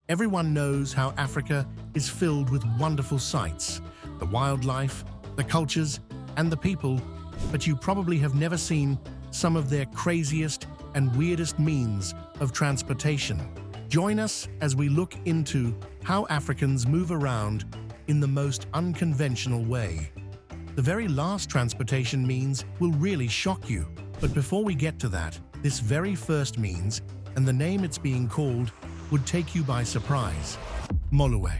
Everyone knows how Africa is filled with wonderful sights, the wildlife, the cultures, and the people, but you probably have never seen some of their craziest and weirdest means of transportation. Join us as we look into how Africans move around in the most unconventional way. The very last transportation means will really shock you. But before we get to that, this very first means, and the name it's being called, would take you by surprise. Moluwe.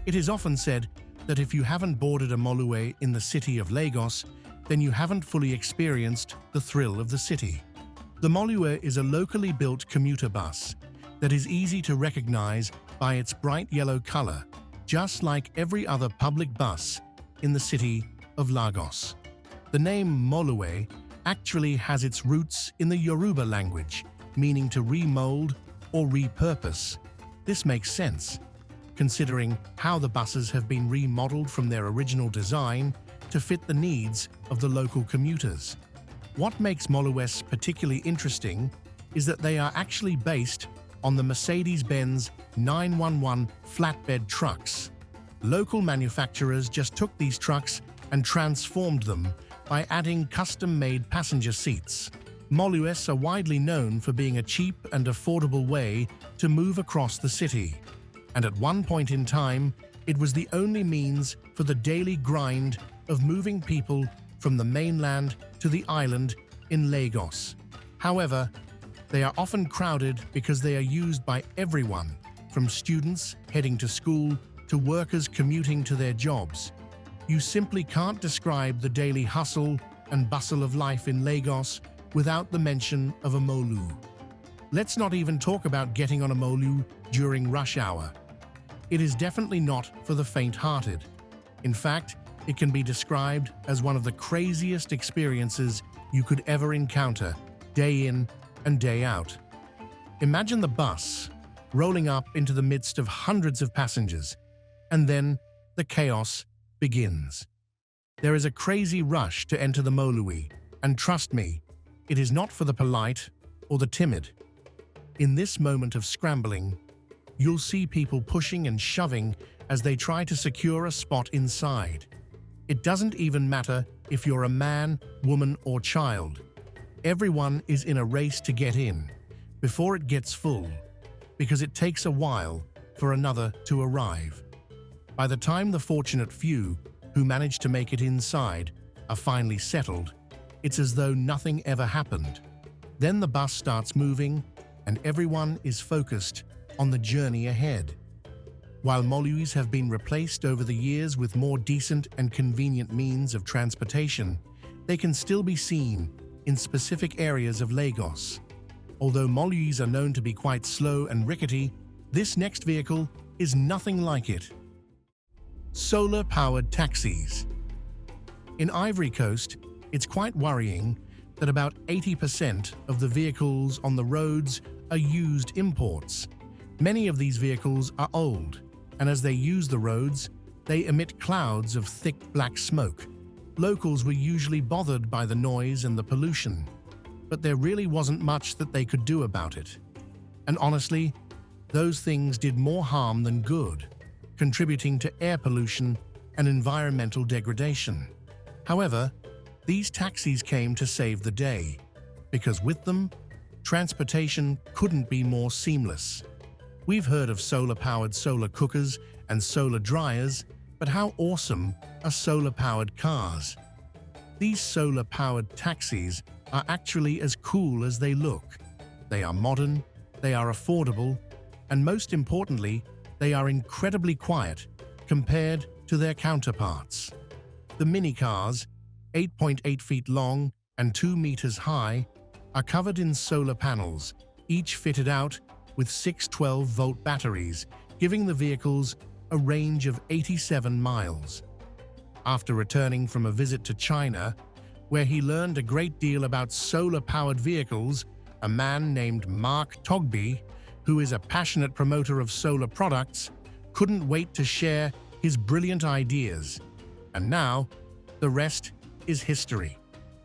It is often said that if you haven't boarded a Moluwe in the city of Lagos, then you haven't fully experienced the thrill of the city. The Moluwe is a locally built commuter bus that is easy to recognize by its bright yellow color, just like every other public bus in the city of Lagos. The name Moluwe actually has its roots in the Yoruba language, meaning to remold or repurpose. This makes sense, considering how the buses have been remodeled from their original design to fit the needs of the local commuters. What makes Moluwes particularly interesting is that they are actually based on the Mercedes-Benz 911 flatbed trucks. Local manufacturers just took these trucks and transformed them by adding custom-made passenger seats. Moluwes are widely known for being a cheap and affordable way to move across the city, and at one point in time, it was the only means for the daily grind of moving people from the mainland to the island in Lagos. However, they are often crowded because they are used by everyone, from students heading to school to workers commuting to their jobs. You simply can't describe the daily hustle and bustle of life in Lagos without the mention of a Molu. Let's not even talk about getting on a Molu during rush hour. It is definitely not for the faint-hearted. In fact, it can be described as one of the craziest experiences you could ever encounter, day in and day out. Imagine the bus rolling up into the midst of hundreds of passengers, and then the chaos begins. There is a crazy rush to enter the Moluwe, and trust me, it is not for the polite or the timid. In this moment of scrambling, you'll see people pushing and shoving as they try to secure a spot inside. It doesn't even matter if you're a man, woman, or child. Everyone is in a race to get in before it gets full, because it takes a while for another to arrive. By the time the fortunate few who manage to make it inside are finally settled, it's as though nothing ever happened. Then the bus starts moving, and everyone is focused on the journey ahead. While Moluwes have been replaced over the years with more decent and convenient means of transportation, they can still be seen in specific areas of Lagos. Although Moluwes are known to be quite slow and rickety, this next vehicle is nothing like it. Solar-powered taxis. In Ivory Coast, it's quite worrying that about 80% of the vehicles on the roads are used imports. Many of these vehicles are old, and as they use the roads, they emit clouds of thick black smoke. Locals were usually bothered by the noise and the pollution, but there really wasn't much that they could do about it. And honestly, those things did more harm than good, contributing to air pollution and environmental degradation. However, these taxis came to save the day, because with them, transportation couldn't be more seamless. We've heard of solar-powered solar cookers and solar dryers, but how awesome are solar-powered cars? These solar-powered taxis are actually as cool as they look. They are modern, they are affordable, and most importantly, they are incredibly quiet compared to their counterparts. The mini-cars, 8.8 feet long and 2 meters high, are covered in solar panels, each fitted out with 6 12-volt batteries, giving the vehicles a range of 87 miles. After returning from a visit to China, where he learned a great deal about solar-powered vehicles, a man named Mark Togby, who is a passionate promoter of solar products, couldn't wait to share his brilliant ideas. And now, the rest is history.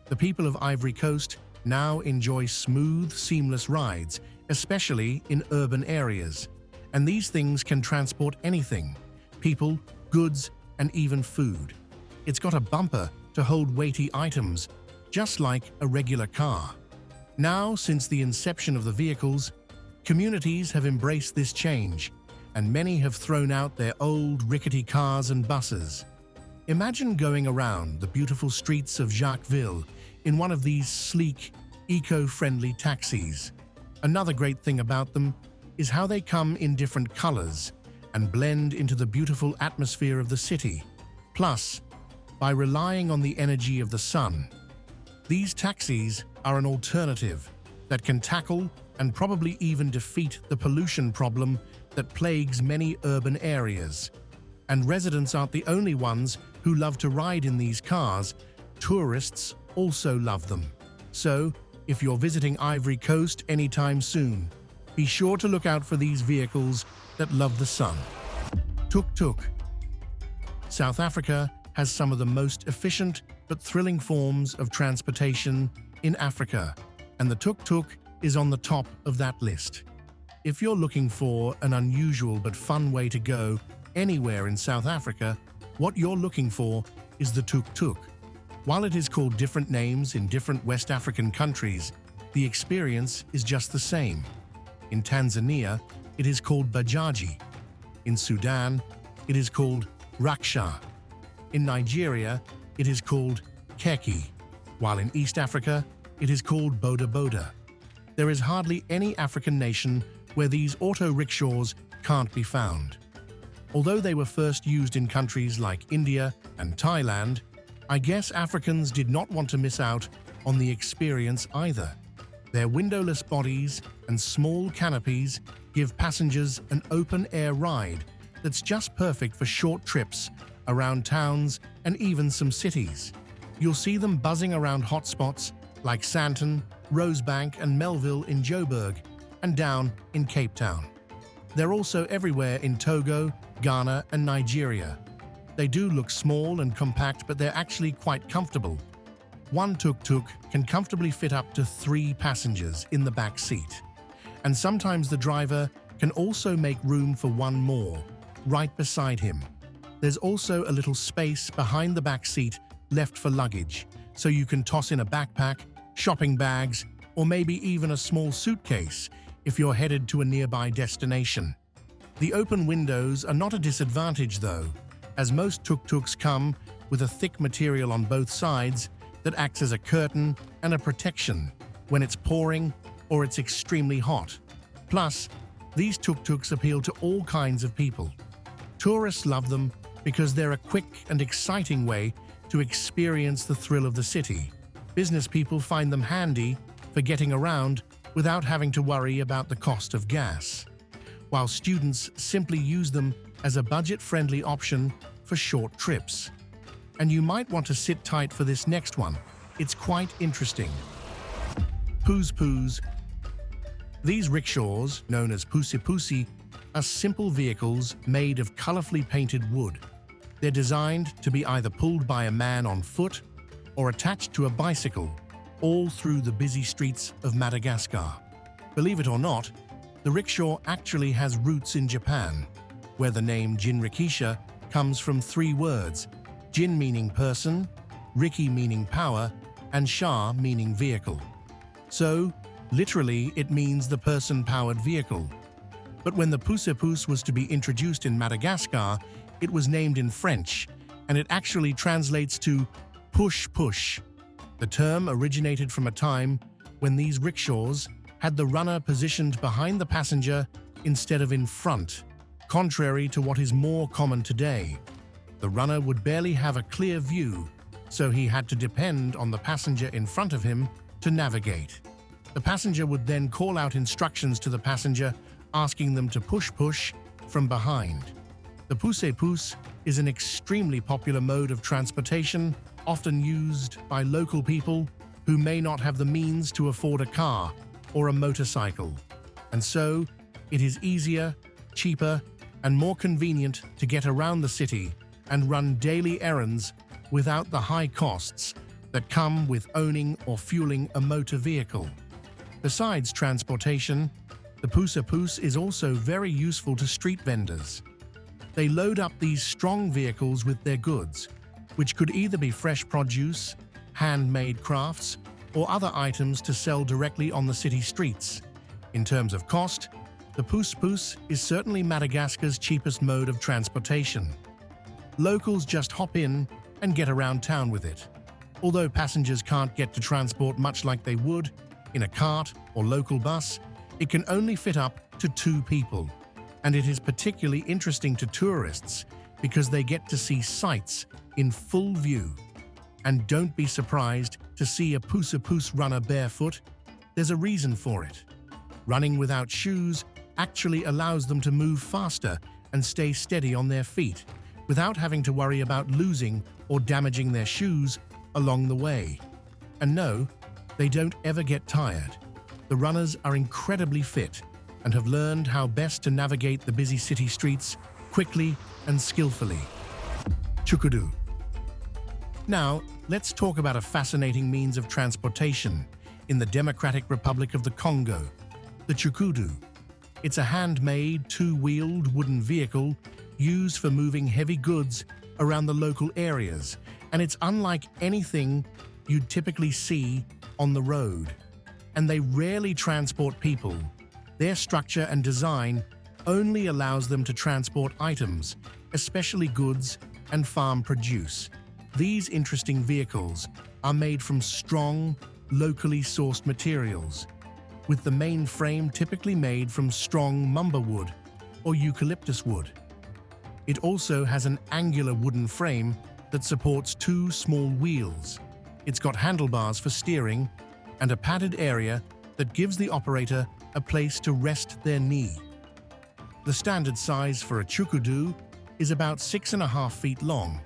The people of Ivory Coast now enjoy smooth, seamless rides, especially in urban areas. And these things can transport anything: people, goods, and even food. It's got a bumper to hold weighty items, just like a regular car. Now, since the inception of the vehicles, communities have embraced this change, and many have thrown out their old rickety cars and buses. Imagine going around the beautiful streets of Jacquesville in one of these sleek, eco-friendly taxis. Another great thing about them is how they come in different colors and blend into the beautiful atmosphere of the city. Plus, by relying on the energy of the sun, these taxis are an alternative that can tackle and probably even defeat the pollution problem that plagues many urban areas. And residents aren't the only ones who love to ride in these cars. Tourists also love them. So, if you're visiting Ivory Coast anytime soon, be sure to look out for these vehicles that love the sun. Tuk Tuk. South Africa has some of the most efficient but thrilling forms of transportation in Africa, and the Tuk Tuk is on the top of that list. If you're looking for an unusual but fun way to go anywhere in South Africa, what you're looking for is the Tuk Tuk. While it is called different names in different West African countries, the experience is just the same. In Tanzania, it is called Bajaji. In Sudan, it is called Raksha. In Nigeria, it is called Keki, while in East Africa, it is called Boda Boda. There is hardly any African nation where these auto rickshaws can't be found. Although they were first used in countries like India and Thailand, I guess Africans did not want to miss out on the experience either. Their windowless bodies and small canopies give passengers an open-air ride that's just perfect for short trips around towns and even some cities. You'll see them buzzing around hotspots like Sandton, Rosebank and Melville in Joburg, and down in Cape Town. They're also everywhere in Togo, Ghana and Nigeria. They do look small and compact, but they're actually quite comfortable. One tuk-tuk can comfortably fit up to 3 passengers in the back seat. And sometimes the driver can also make room for one more, right beside him. There's also a little space behind the back seat left for luggage, so you can toss in a backpack, shopping bags, or maybe even a small suitcase if you're headed to a nearby destination. The open windows are not a disadvantage though, as most tuk-tuks come with a thick material on both sides that acts as a curtain and a protection when it's pouring or it's extremely hot. Plus, these tuk-tuks appeal to all kinds of people. Tourists love them because they're a quick and exciting way to experience the thrill of the city. Business people find them handy for getting around without having to worry about the cost of gas, while students simply use them as a budget-friendly option for short trips. And you might want to sit tight for this next one. It's quite interesting. Poos. These rickshaws, known as pusi, are simple vehicles made of colorfully painted wood. They're designed to be either pulled by a man on foot or attached to a bicycle, all through the busy streets of Madagascar. Believe it or not, the rickshaw actually has roots in Japan, where the name jinrikisha comes from 3 words: jin meaning person, riki meaning power, and sha meaning vehicle. So, literally, it means the person-powered vehicle. But when the pousse-pousse was to be introduced in Madagascar, it was named in French, and it actually translates to push. The term originated from a time when these rickshaws had the runner positioned behind the passenger instead of in front, contrary to what is more common today. The runner would barely have a clear view, so he had to depend on the passenger in front of him to navigate. The passenger would then call out instructions to the passenger, asking them to push from behind. The pousse-pousse is an extremely popular mode of transportation, often used by local people who may not have the means to afford a car or a motorcycle. And so, it is easier, cheaper, and more convenient to get around the city and run daily errands without the high costs that come with owning or fueling a motor vehicle. Besides transportation, The pusa is also very useful to street vendors. They load up these strong vehicles with their goods, which could either be fresh produce, handmade crafts, or other items to sell directly on the city streets. In terms of cost, the pus is certainly Madagascar's cheapest mode of transportation. Locals just hop in and get around town with it. Although passengers can't get to transport much like they would in a cart or local bus, it can only fit up to 2 people. And it is particularly interesting to tourists because they get to see sights in full view. And don't be surprised to see a pus runner barefoot. There's a reason for it. Running without shoes actually allows them to move faster and stay steady on their feet without having to worry about losing or damaging their shoes along the way. And no, they don't ever get tired. The runners are incredibly fit and have learned how best to navigate the busy city streets quickly and skillfully. Chukudu. Now, let's talk about a fascinating means of transportation in the Democratic Republic of the Congo, the Chukudu. It's a handmade, 2-wheeled wooden vehicle used for moving heavy goods around the local areas, and it's unlike anything you'd typically see on the road. And they rarely transport people. Their structure and design only allows them to transport items, especially goods and farm produce. These interesting vehicles are made from strong, locally sourced materials, with the main frame typically made from strong mumba wood or eucalyptus wood. It also has an angular wooden frame that supports 2 small wheels. It's got handlebars for steering and a padded area that gives the operator a place to rest their knee. The standard size for a chukudu is about 6.5 feet long,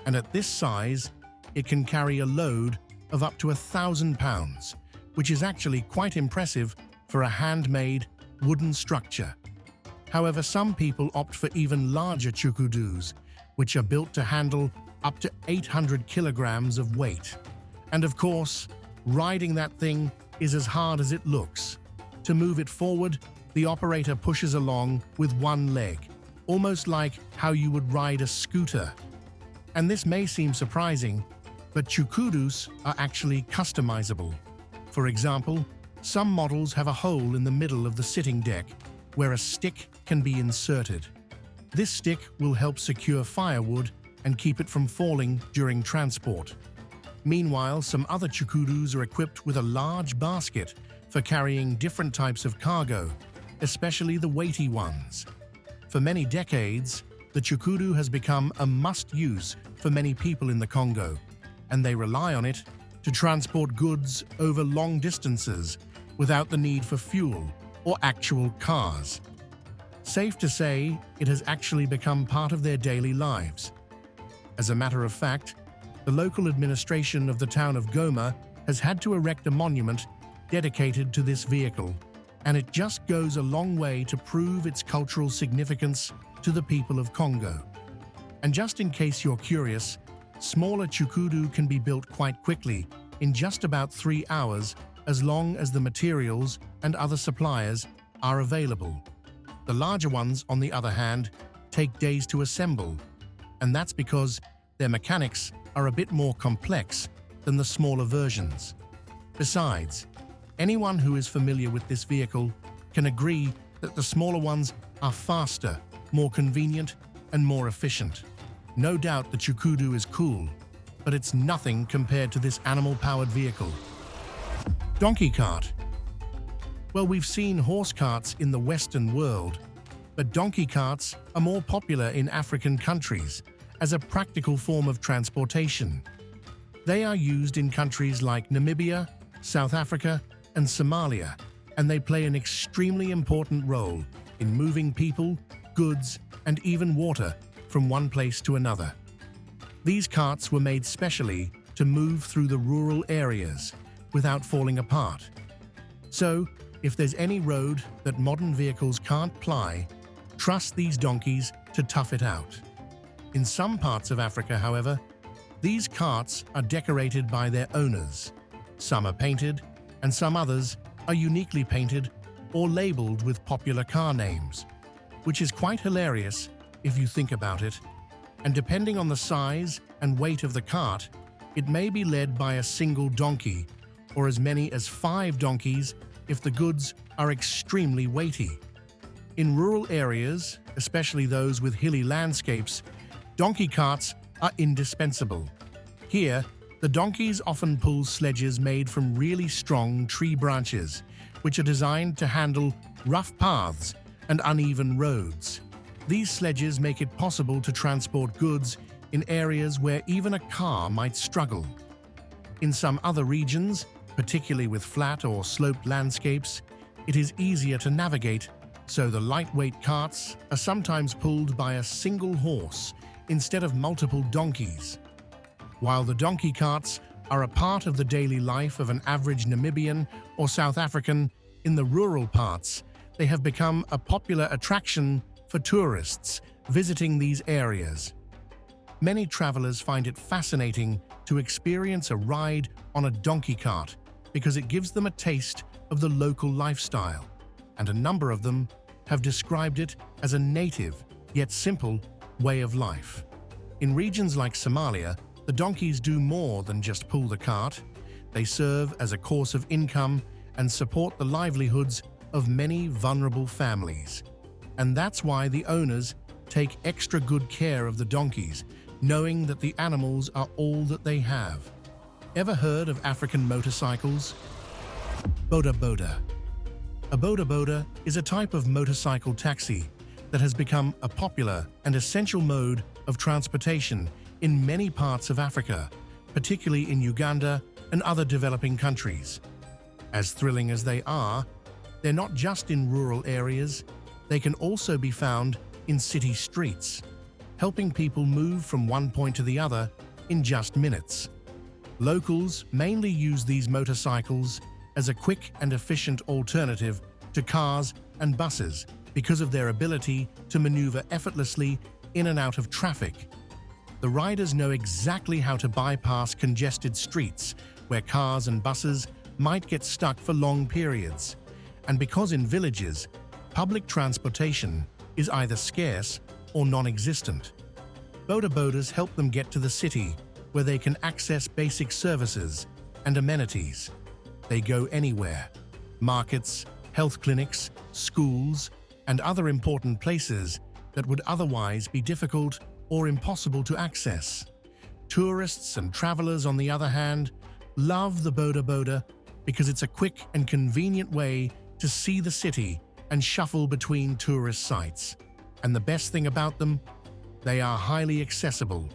and at this size, it can carry a load of up to 1,000 pounds, which is actually quite impressive for a handmade wooden structure. However, some people opt for even larger chukudus, which are built to handle up to 800 kilograms of weight. And of course, riding that thing is as hard as it looks. To move it forward, the operator pushes along with one leg, almost like how you would ride a scooter. And this may seem surprising, but chukudus are actually customizable. For example, some models have a hole in the middle of the sitting deck where a stick can be inserted. This stick will help secure firewood and keep it from falling during transport. Meanwhile, some other chukudus are equipped with a large basket for carrying different types of cargo, especially the weighty ones. For many decades, the chukudu has become a must-use for many people in the Congo, and they rely on it to transport goods over long distances without the need for fuel or actual cars. Safe to say, it has actually become part of their daily lives. As a matter of fact, the local administration of the town of Goma has had to erect a monument dedicated to this vehicle, and it just goes a long way to prove its cultural significance to the people of Congo. And just in case you're curious, smaller chukudu can be built quite quickly, in just about 3 hours, as long as the materials and other suppliers are available. The larger ones, on the other hand, take days to assemble, and that's because their mechanics are a bit more complex than the smaller versions. Besides, anyone who is familiar with this vehicle can agree that the smaller ones are faster, more convenient, and more efficient. No doubt the chukudu is cool, but it's nothing compared to this animal-powered vehicle. Donkey cart. Well, we've seen horse carts in the Western world, but donkey carts are more popular in African countries as a practical form of transportation. They are used in countries like Namibia, South Africa, and Somalia, and they play an extremely important role in moving people, goods, and even water from one place to another. These carts were made specially to move through the rural areas without falling apart. So, if there's any road that modern vehicles can't ply, trust these donkeys to tough it out. In some parts of Africa, however, these carts are decorated by their owners. Some are painted, and some others are uniquely painted or labeled with popular car names, which is quite hilarious if you think about it. And depending on the size and weight of the cart, it may be led by a single donkey or as many as 5 donkeys if the goods are extremely weighty. In rural areas, especially those with hilly landscapes, donkey carts are indispensable. Here, the donkeys often pull sledges made from really strong tree branches, which are designed to handle rough paths and uneven roads. These sledges make it possible to transport goods in areas where even a car might struggle. In some other regions, particularly with flat or sloped landscapes, it is easier to navigate, so the lightweight carts are sometimes pulled by a single horse instead of multiple donkeys. While the donkey carts are a part of the daily life of an average Namibian or South African in the rural parts, they have become a popular attraction for tourists visiting these areas. Many travelers find it fascinating to experience a ride on a donkey cart because it gives them a taste of the local lifestyle, and a number of them have described it as a native, yet simple, way of life. In regions like Somalia, the donkeys do more than just pull the cart. They serve as a source of income and support the livelihoods of many vulnerable families. And that's why the owners take extra good care of the donkeys, knowing that the animals are all that they have. Ever heard of African motorcycles? Boda boda. A boda boda is a type of motorcycle taxi that has become a popular and essential mode of transportation in many parts of Africa, particularly in Uganda and other developing countries. As thrilling as they are, they're not just in rural areas, they can also be found in city streets, helping people move from one point to the other in just minutes. Locals mainly use these motorcycles as a quick and efficient alternative to cars and buses because of their ability to maneuver effortlessly in and out of traffic. The riders know exactly how to bypass congested streets where cars and buses might get stuck for long periods. And because in villages, public transportation is either scarce or non-existent, boda bodas help them get to the city where they can access basic services and amenities. They go anywhere: markets, health clinics, schools, and other important places that would otherwise be difficult or impossible to access. Tourists and travelers, on the other hand, love the boda boda because it's a quick and convenient way to see the city and shuffle between tourist sites. And the best thing about them, they are highly accessible,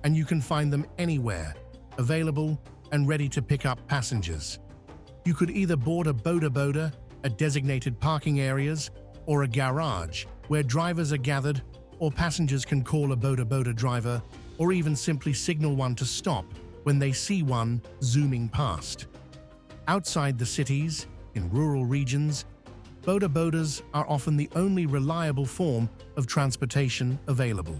and you can find them anywhere, available and ready to pick up passengers. You could either board a boda boda at designated parking areas or a garage where drivers are gathered, or passengers can call a boda boda driver or even simply signal one to stop when they see one zooming past. Outside the cities, in rural regions, boda bodas are often the only reliable form of transportation available.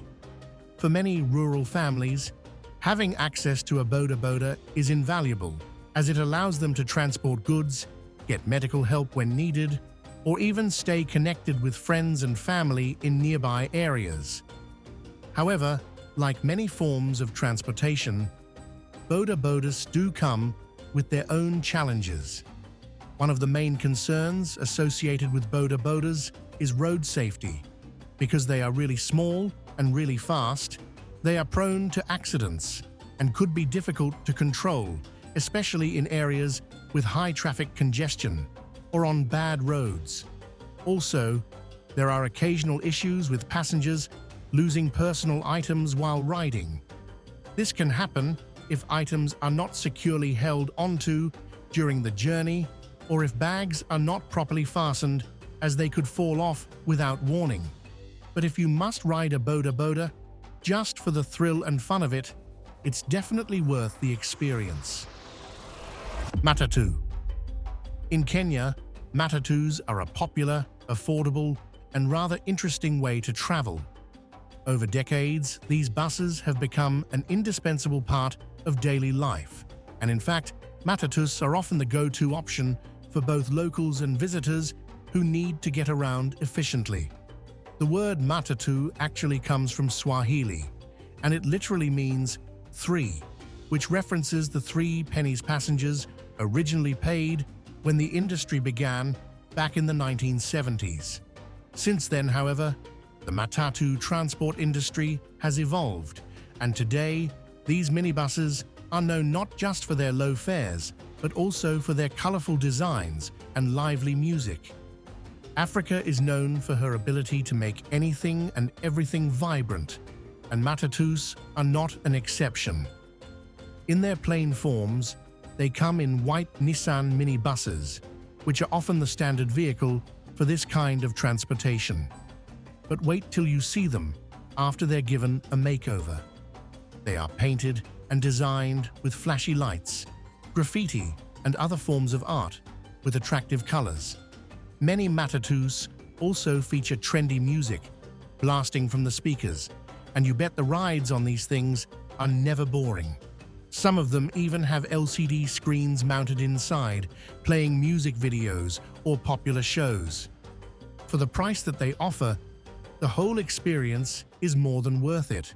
For many rural families, having access to a boda boda is invaluable, as it allows them to transport goods, get medical help when needed, or even stay connected with friends and family in nearby areas. However, like many forms of transportation, boda bodas do come with their own challenges. One of the main concerns associated with boda bodas is road safety. Because they are really small and really fast, they are prone to accidents and could be difficult to control, especially in areas with high traffic congestion or on bad roads. Also, there are occasional issues with passengers losing personal items while riding. This can happen if items are not securely held onto during the journey, or if bags are not properly fastened, as they could fall off without warning. But if you must ride a boda boda just for the thrill and fun of it, it's definitely worth the experience. Matatu. In Kenya, matatus are a popular, affordable, and rather interesting way to travel. Over decades, these buses have become an indispensable part of daily life, and in fact, matatus are often the go-to option for both locals and visitors who need to get around efficiently. The word matatu actually comes from Swahili, and it literally means three, which references the 3 pennies passengers originally paid when the industry began back in the 1970s. Since then, however, the matatu transport industry has evolved, and today these minibuses are known not just for their low fares, but also for their colorful designs and lively music. Africa is known for her ability to make anything and everything vibrant, and matatus are not an exception. In their plain forms, they come in white Nissan minibuses, which are often the standard vehicle for this kind of transportation. But wait till you see them after they're given a makeover. They are painted and designed with flashy lights, graffiti, and other forms of art with attractive colors. Many matatus also feature trendy music blasting from the speakers, and you bet the rides on these things are never boring. Some of them even have LCD screens mounted inside, playing music videos or popular shows. For the price that they offer, the whole experience is more than worth it.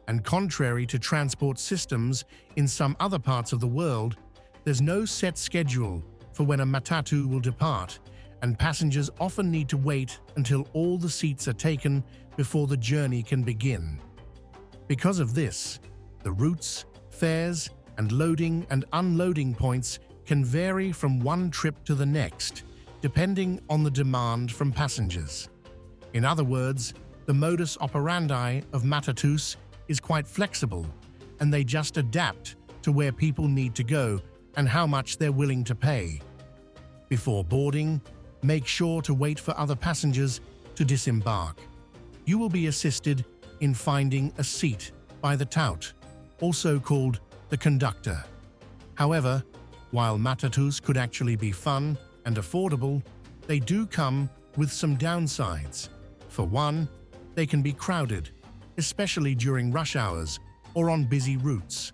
And contrary to transport systems in some other parts of the world, there's no set schedule for when a matatu will depart, and passengers often need to wait until all the seats are taken before the journey can begin. Because of this, the routes, fares, and loading and unloading points can vary from one trip to the next, depending on the demand from passengers. In other words, the modus operandi of matatus is quite flexible, and they just adapt to where people need to go and how much they're willing to pay. Before boarding, make sure to wait for other passengers to disembark. You will be assisted in finding a seat by the tout, also called the conductor. However, while matatus could actually be fun and affordable, they do come with some downsides. For one, they can be crowded, especially during rush hours or on busy routes.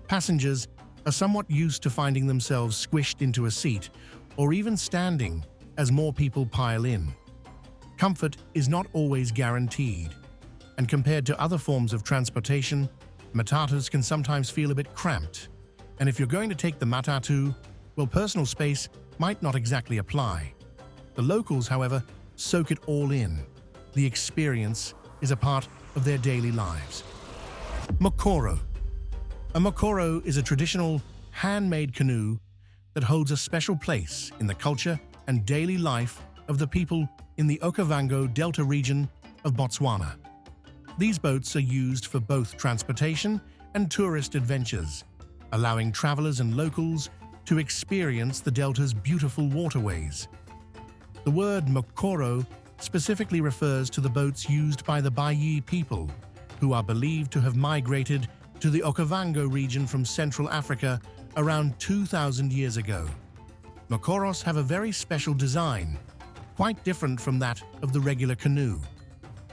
Passengers are somewhat used to finding themselves squished into a seat or even standing as more people pile in. Comfort is not always guaranteed, and compared to other forms of transportation, matatus can sometimes feel a bit cramped. And if you're going to take the matatu, well, personal space might not exactly apply. The locals, however, soak it all in. The experience is a part of their daily lives. Mokoro. A mokoro is a traditional, handmade canoe that holds a special place in the culture and daily life of the people in the Okavango Delta region of Botswana. These boats are used for both transportation and tourist adventures, allowing travelers and locals to experience the Delta's beautiful waterways. The word mokoro specifically refers to the boats used by the Bayi people, who are believed to have migrated to the Okavango region from Central Africa around 2,000 years ago. Mokoros have a very special design, quite different from that of the regular canoe.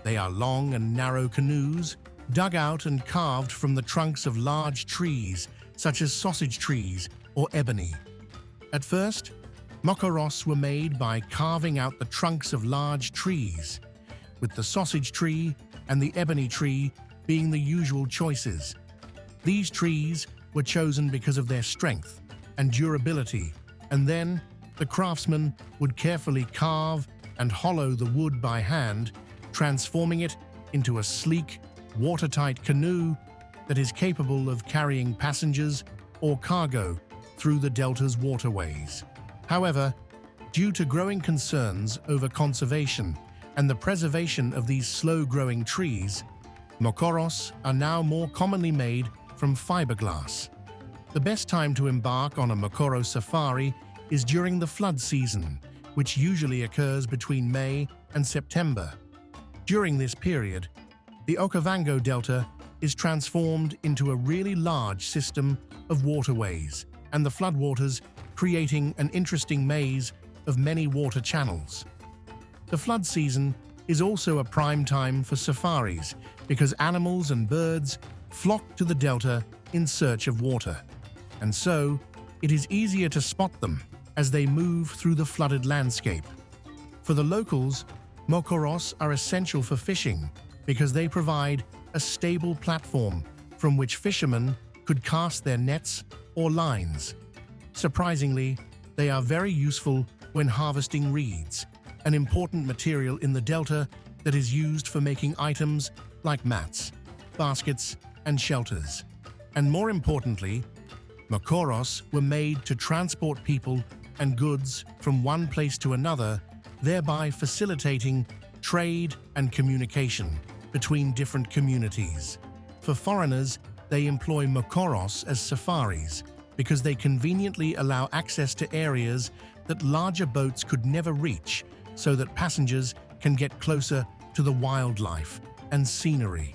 They are long and narrow canoes, dug out and carved from the trunks of large trees, such as sausage trees or ebony. At first, mokoros were made by carving out the trunks of large trees, with the sausage tree and the ebony tree being the usual choices. These trees were chosen because of their strength and durability, and then the craftsman would carefully carve and hollow the wood by hand, transforming it into a sleek, watertight canoe that is capable of carrying passengers or cargo through the Delta's waterways. However, due to growing concerns over conservation and the preservation of these slow-growing trees, mokoros are now more commonly made from fiberglass. The best time to embark on a mokoro safari is during the flood season, which usually occurs between May and September. During this period, the Okavango Delta is transformed into a really large system of waterways, and the floodwaters creating an interesting maze of many water channels. The flood season is also a prime time for safaris because animals and birds flock to the delta in search of water, and so it is easier to spot them as they move through the flooded landscape. For the locals, mokoros are essential for fishing because they provide a stable platform from which fishermen could cast their nets or lines. Surprisingly, they are very useful when harvesting reeds, an important material in the delta that is used for making items like mats, baskets, and shelters. And more importantly, mokoros were made to transport people and goods from one place to another, thereby facilitating trade and communication between different communities. For foreigners, they employ mokoros as safaris because they conveniently allow access to areas that larger boats could never reach, so that passengers can get closer to the wildlife and scenery.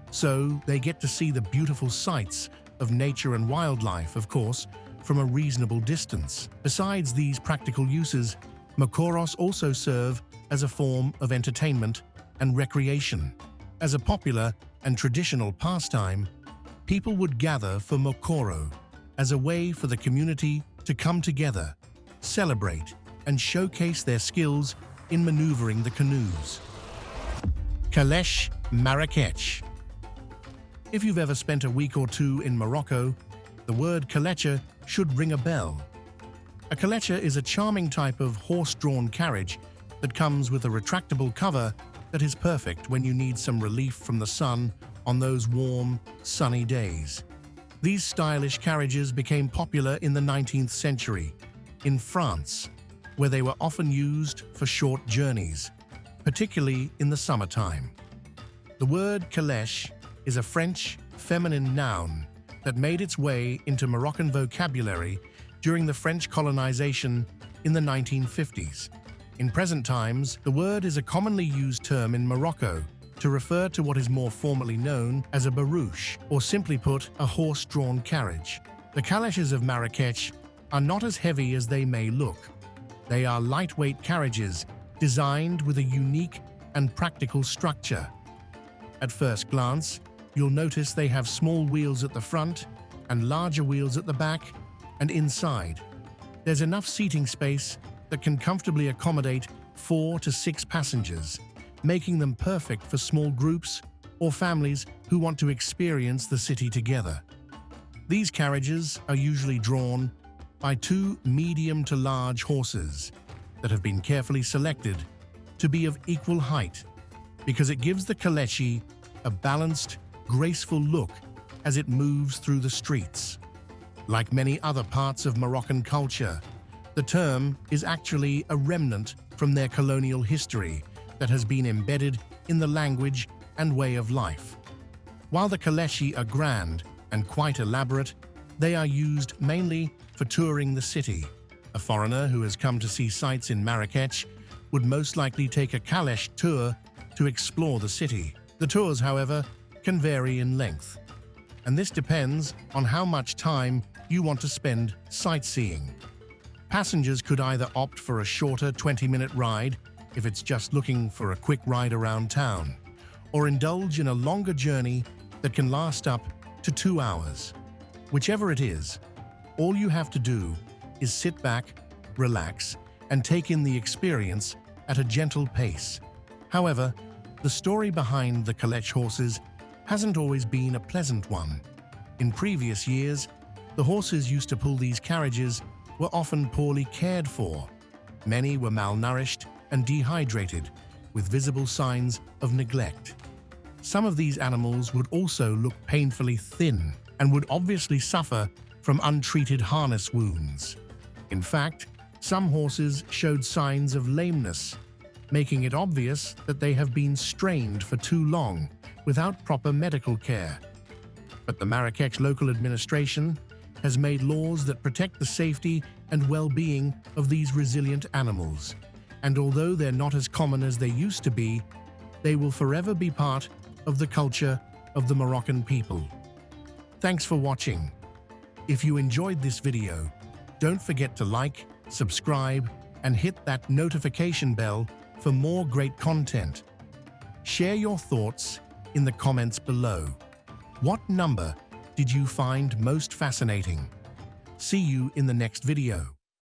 So they get to see the beautiful sights of nature and wildlife, of course, from a reasonable distance. Besides these practical uses, mokoros also serve as a form of entertainment and recreation. As a popular and traditional pastime, people would gather for mokoro as a way for the community to come together, celebrate, and showcase their skills in maneuvering the canoes. Calèche Marrakech. If you've ever spent a week or two in Morocco, the word calèche should ring a bell. A calèche is a charming type of horse-drawn carriage that comes with a retractable cover that is perfect when you need some relief from the sun on those warm, sunny days. These stylish carriages became popular in the 19th century in France, where they were often used for short journeys, particularly in the summertime. The word calèche is a French feminine noun that made its way into Moroccan vocabulary during the French colonization in the 1950s. In present times, the word is a commonly used term in Morocco to refer to what is more formally known as a barouche, or simply put, a horse-drawn carriage. The calèches of Marrakech are not as heavy as they may look. They are lightweight carriages designed with a unique and practical structure. At first glance, you'll notice they have small wheels at the front and larger wheels at the back and inside. There's enough seating space that can comfortably accommodate 4 to 6 passengers, making them perfect for small groups or families who want to experience the city together. These carriages are usually drawn by 2 medium to large horses that have been carefully selected to be of equal height, because it gives the calèche a balanced, graceful look as it moves through the streets. Like many other parts of Moroccan culture, the term is actually a remnant from their colonial history that has been embedded in the language and way of life. While the calèches are grand and quite elaborate, they are used mainly for touring the city. A foreigner who has come to see sights in Marrakech would most likely take a calèche tour to explore the city. The tours, however, can vary in length, and this depends on how much time you want to spend sightseeing. Passengers could either opt for a shorter 20-minute ride if it's just looking for a quick ride around town, or indulge in a longer journey that can last up to 2 hours. Whichever it is, all you have to do is sit back, relax, and take in the experience at a gentle pace. However, the story behind the calèche horses hasn't always been a pleasant one. In previous years, the horses used to pull these carriages were often poorly cared for. Many were malnourished and dehydrated, with visible signs of neglect. Some of these animals would also look painfully thin and would obviously suffer from untreated harness wounds. In fact, some horses showed signs of lameness, making it obvious that they have been strained for too long without proper medical care. But the Marrakech local administration has made laws that protect the safety and well-being of these resilient animals. And although they're not as common as they used to be, they will forever be part of the culture of the Moroccan people. Thanks for watching. If you enjoyed this video, don't forget to like, subscribe, and hit that notification bell for more great content. Share your thoughts in the comments below. What number did you find most fascinating? See you in the next video.